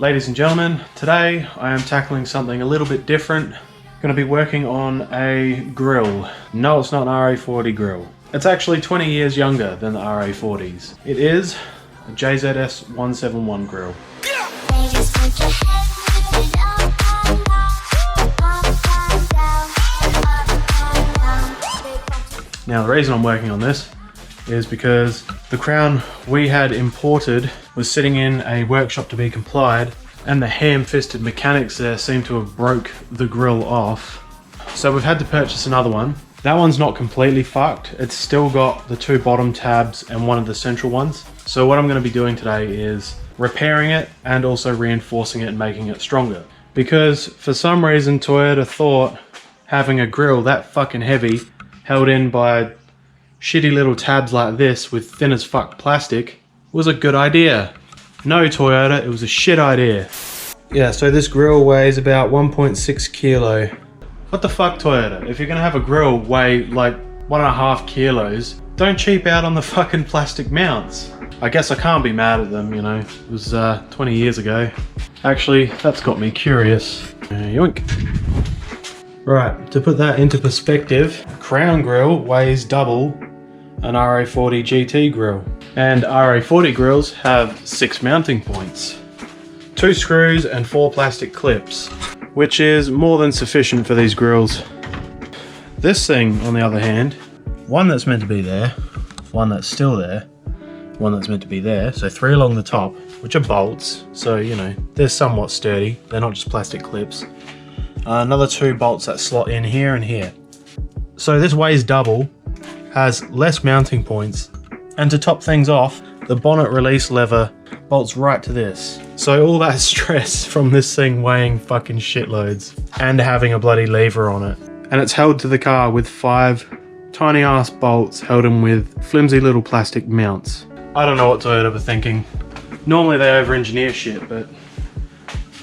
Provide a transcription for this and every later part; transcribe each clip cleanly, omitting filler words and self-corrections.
Ladies and gentlemen, today I am tackling something a little bit different. I'm going to be working on a grill. No, it's not an RA40 grill. It's actually 20 years younger than the RA40s. It is a JZS171 grill. Now the reason I'm working on this is because the crown we had imported was sitting in a workshop to be complied, and the ham-fisted mechanics there seem to have broke the grill off. So we've had to purchase another one. That one's not completely fucked. It's still got the two bottom tabs and one of the central ones. So what I'm going to be doing today is repairing it and also reinforcing it and making it stronger. Because for some reason Toyota thought having a grill that fucking heavy held in by shitty little tabs like this with thin as fuck plastic was a good idea. No, Toyota, it was a shit idea. Yeah, so this grill weighs about 1.6 kilo. What the fuck, Toyota? If you're gonna have a grill weigh like 1.5 kilos, don't cheap out on the fucking plastic mounts. I guess I can't be mad at them, you know. It was 20 years ago. Actually, that's got me curious. Yoink. Right, to put that into perspective, a Crown grill weighs double an RA40 GT grill. And RA40 grills have 6 mounting points, 2 screws and 4 plastic clips, which is more than sufficient for these grills. This thing, on the other hand, one that's meant to be there, one that's still there, one that's meant to be there, so 3 along the top, which are bolts, so you know, they're somewhat sturdy, they're not just plastic clips. Another 2 bolts that slot in here and here. So this weighs double, has less mounting points, and to top things off, the bonnet release lever bolts right to this. So all that stress from this thing weighing fucking shitloads and having a bloody lever on it. And it's held to the car with 5 tiny ass bolts held in with flimsy little plastic mounts. I don't know what Toyota were thinking. Normally they over-engineer shit, but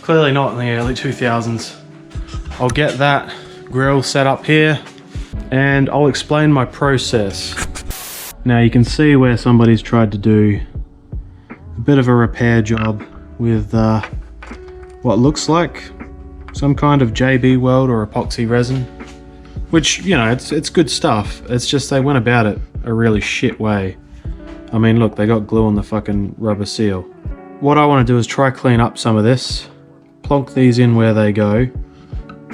clearly not in the early 2000s. I'll get that grill set up here and I'll explain my process. Now you can see where somebody's tried to do a bit of a repair job with what looks like some kind of JB Weld or epoxy resin, which, you know, it's good stuff. It's just they went about it a really shit way. I mean, look, they got glue on the fucking rubber seal. What I want to do is try clean up some of this, plonk these in where they go,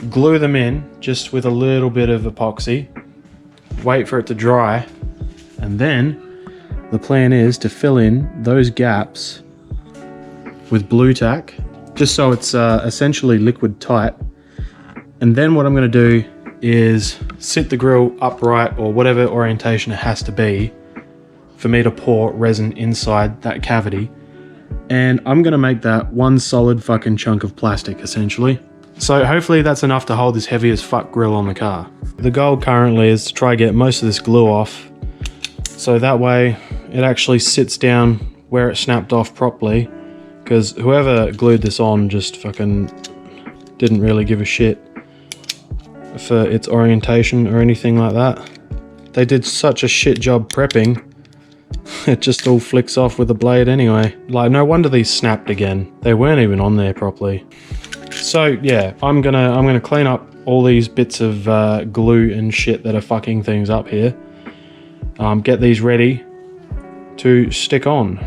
glue them in just with a little bit of epoxy, wait for it to dry, and then the plan is to fill in those gaps with blue tack, just so it's essentially liquid tight. And then what I'm going to do is sit the grill upright or whatever orientation it has to be for me to pour resin inside that cavity. And I'm going to make that one solid fucking chunk of plastic essentially. So hopefully that's enough to hold this heavy as fuck grill on the car. The goal currently is to try get most of this glue off, so that way it actually sits down where it snapped off properly, because whoever glued this on just fucking didn't really give a shit for its orientation or anything like that. They did such a shit job prepping, it just all flicks off with the blade anyway. Like, no wonder these snapped again. They weren't even on there properly. So yeah, I'm gonna clean up all these bits of glue and shit that are fucking things up here. Get these ready to stick on.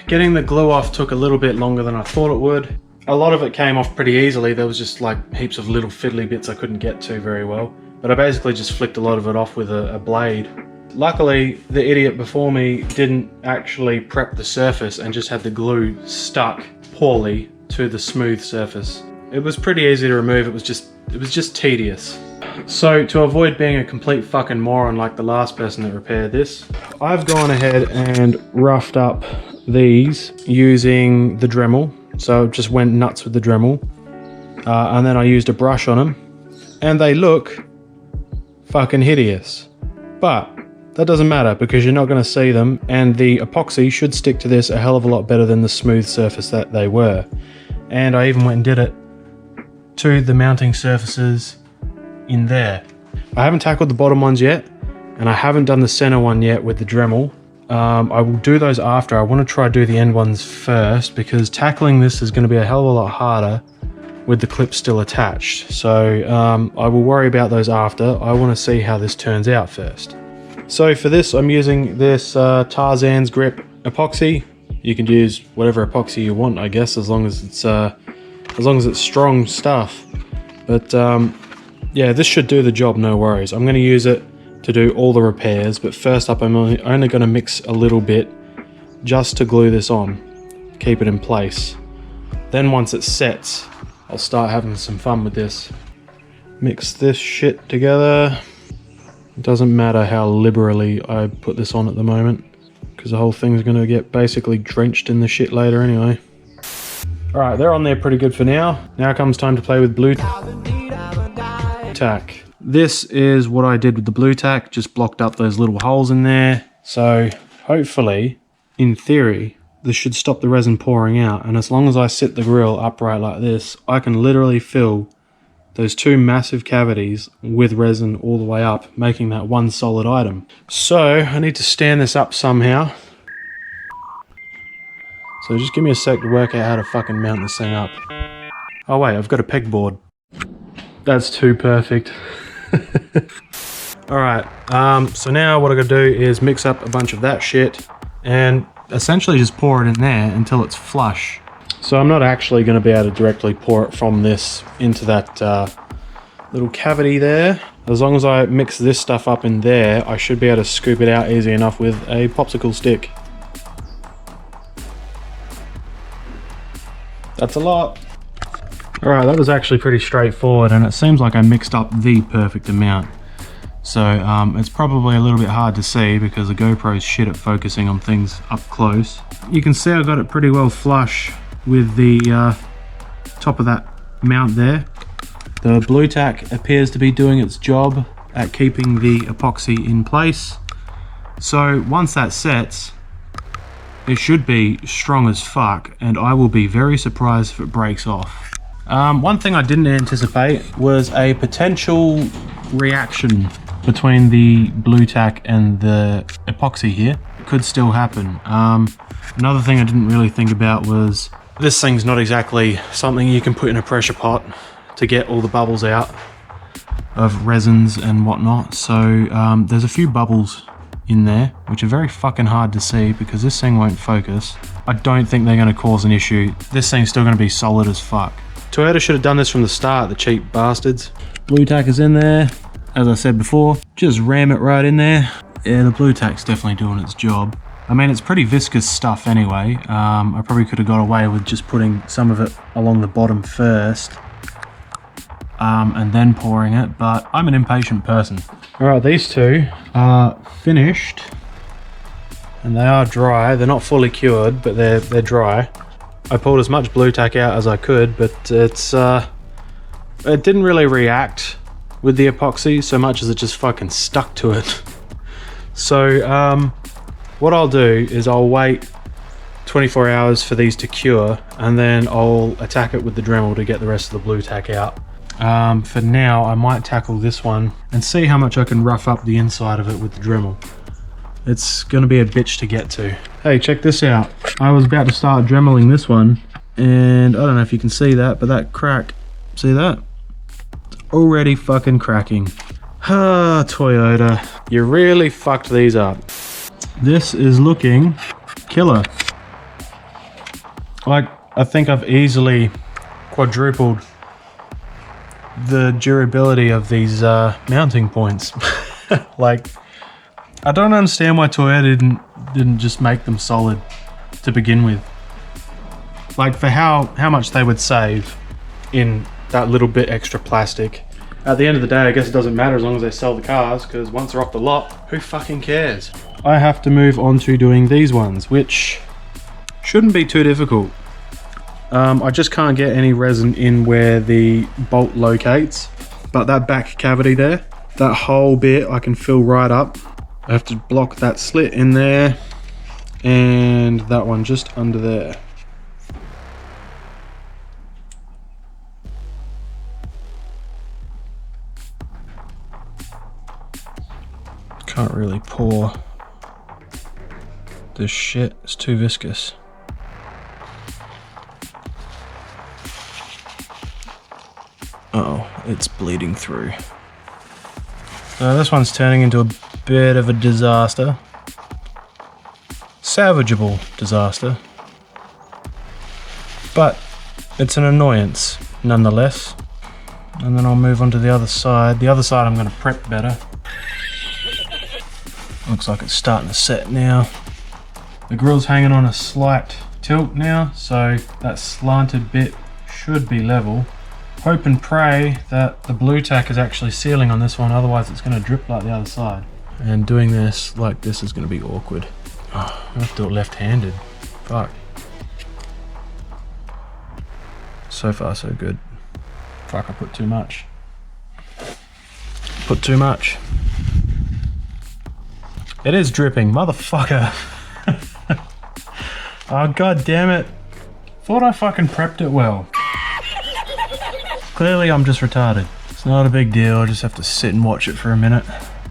Getting the glue off took a little bit longer than I thought it would. A lot of it came off pretty easily. There was just like heaps of little fiddly bits I couldn't get to very well. But I basically just flicked a lot of it off with a blade. Luckily, the idiot before me didn't actually prep the surface and just had the glue stuck poorly to the smooth surface. It was pretty easy to remove, it was just tedious. So to avoid being a complete fucking moron like the last person that repaired this, I've gone ahead and roughed up these using the Dremel. So just went nuts with the Dremel. And then I used a brush on them. And they look fucking hideous. But that doesn't matter because you're not going to see them, and the epoxy should stick to this a hell of a lot better than the smooth surface that they were. And I even went and did it to the mounting surfaces in there. I haven't tackled the bottom ones yet, and I haven't done the center one yet with the Dremel. I will do those after. I want to try to do the end ones first because tackling this is going to be a hell of a lot harder with the clip still attached. So I will worry about those after. I want to see how this turns out first. So for this, I'm using this Tarzan's Grip epoxy. You can use whatever epoxy you want, I guess, as long as it's strong stuff. But yeah, this should do the job, no worries. I'm going to use it to do all the repairs, but first up I'm only going to mix a little bit just to glue this on, keep it in place. Then once it sets, I'll start having some fun with this. Mix this shit together. It doesn't matter how liberally I put this on at the moment, because the whole thing's going to get basically drenched in the shit later anyway. Alright, they're on there pretty good for now. Now comes time to play with blue tack. This is what I did with the blue tack, just blocked up those little holes in there. So hopefully, in theory, this should stop the resin pouring out. And as long as I sit the grill upright like this, I can literally fill those two massive cavities with resin all the way up, making that one solid item. So I need to stand this up somehow. So just give me a sec to work out how to fucking mount this thing up. Oh wait, I've got a pegboard. That's too perfect. Alright, so now what I gotta do is mix up a bunch of that shit and essentially just pour it in there until it's flush. So I'm not actually going to be able to directly pour it from this into that little cavity there. As long as I mix this stuff up in there, I should be able to scoop it out easy enough with a popsicle stick. That's a lot. Alright, that was actually pretty straightforward, and it seems like I mixed up the perfect amount. So it's probably a little bit hard to see because the GoPro's shit at focusing on things up close. You can see I got it pretty well flush with the top of that mount there. The blue tack appears to be doing its job at keeping the epoxy in place. So once that sets, it should be strong as fuck, and I will be very surprised if it breaks off. One thing I didn't anticipate was a potential reaction between the blue tack and the epoxy here. It could still happen. Another thing I didn't really think about was this thing's not exactly something you can put in a pressure pot to get all the bubbles out of resins and whatnot. So there's a few bubbles in there, which are very fucking hard to see because this thing won't focus. I don't think they're going to cause an issue. This thing's still going to be solid as fuck. Toyota should have done this from the start, the cheap bastards. Blue tack is in there. As I said before, just ram it right in there. Yeah, the blue tack's definitely doing its job. I mean, it's pretty viscous stuff anyway. I probably could have got away with just putting some of it along the bottom first and then pouring it, but I'm an impatient person. Alright, these two are finished and they are dry. They're not fully cured, but they're dry. I pulled as much blue tack out as I could, but it didn't really react with the epoxy so much as it just fucking stuck to it. So what I'll do is I'll wait 24 hours for these to cure, and then I'll attack it with the Dremel to get the rest of the blue tack out. For now, I might tackle this one and see how much I can rough up the inside of it with the Dremel. It's gonna be a bitch to get to. Hey, check this out. I was about to start dremeling this one, and I don't know if you can see that, but that crack, see that? It's already fucking cracking. Ah, Toyota, you really fucked these up. This is looking killer. Like, I think I've easily quadrupled the durability of these mounting points. Like, I don't understand why Toyota didn't just make them solid to begin with. Like, for how much they would save in that little bit extra plastic. At the end of the day, I guess it doesn't matter as long as they sell the cars, because once they're off the lot, who fucking cares? I have to move on to doing these ones, which shouldn't be too difficult. I just can't get any resin in where the bolt locates, but that back cavity there, that whole bit I can fill right up. I have to block that slit in there and that one just under there. Can't really pour this shit. It's too viscous. Oh, it's bleeding through. So this one's turning into a bit of a disaster. Salvageable disaster. But it's an annoyance nonetheless. And then I'll move on to the other side. The other side I'm going to prep better. Looks like it's starting to set now. The grill's hanging on a slight tilt now, so that slanted bit should be level. Hope and pray that the blue tack is actually sealing on this one, otherwise it's going to drip like the other side. And doing this like this is going to be awkward. Oh, I have to do it left-handed. Fuck. So far so good. Fuck, I put too much. Put too much. It is dripping, motherfucker. Oh, god damn it. Thought I fucking prepped it well. Clearly I'm just retarded. It's not a big deal, I just have to sit and watch it for a minute.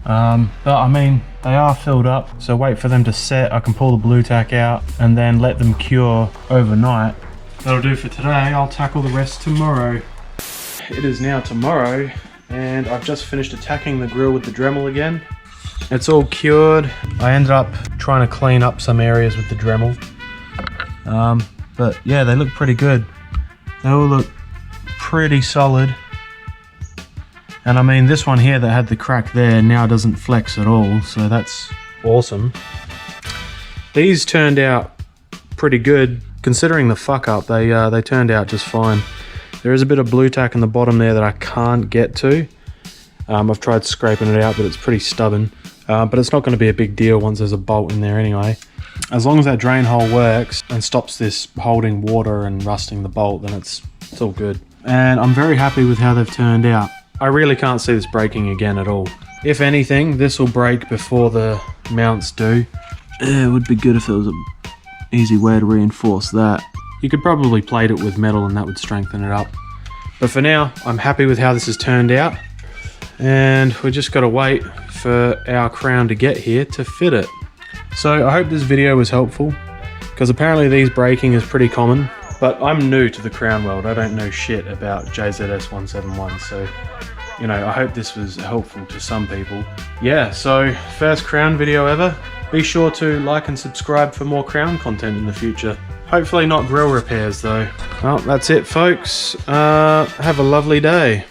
But I mean, they are filled up, so wait for them to set. I can pull the blue tack out and then let them cure overnight. That'll do for today. I'll tackle the rest tomorrow. It is now tomorrow, and I've just finished attacking the grill with the Dremel again. It's all cured. I ended up trying to clean up some areas with the Dremel. But yeah, they look pretty good. They all look pretty solid. And I mean, this one here that had the crack there now doesn't flex at all, so that's awesome. These turned out pretty good. Considering the fuck up, they turned out just fine. There is a bit of blue tack in the bottom there that I can't get to. I've tried scraping it out, but it's pretty stubborn. But it's not going to be a big deal once there's a bolt in there anyway. As long as that drain hole works and stops this holding water and rusting the bolt, then it's all good. And I'm very happy with how they've turned out. I really can't see this breaking again at all. If anything, this will break before the mounts do. It would be good if there was an easy way to reinforce that. You could probably plate it with metal and that would strengthen it up. But for now, I'm happy with how this has turned out. And we just gotta wait for our crown to get here to fit it. So I hope this video was helpful, because apparently these breaking is pretty common, but I'm new to the crown world. I don't know shit about JZS171, so you know, I hope this was helpful to some people. Yeah, so first crown video ever. Be sure to like and subscribe for more crown content in the future. Hopefully not grill repairs though. Well, that's it folks. Have a lovely day.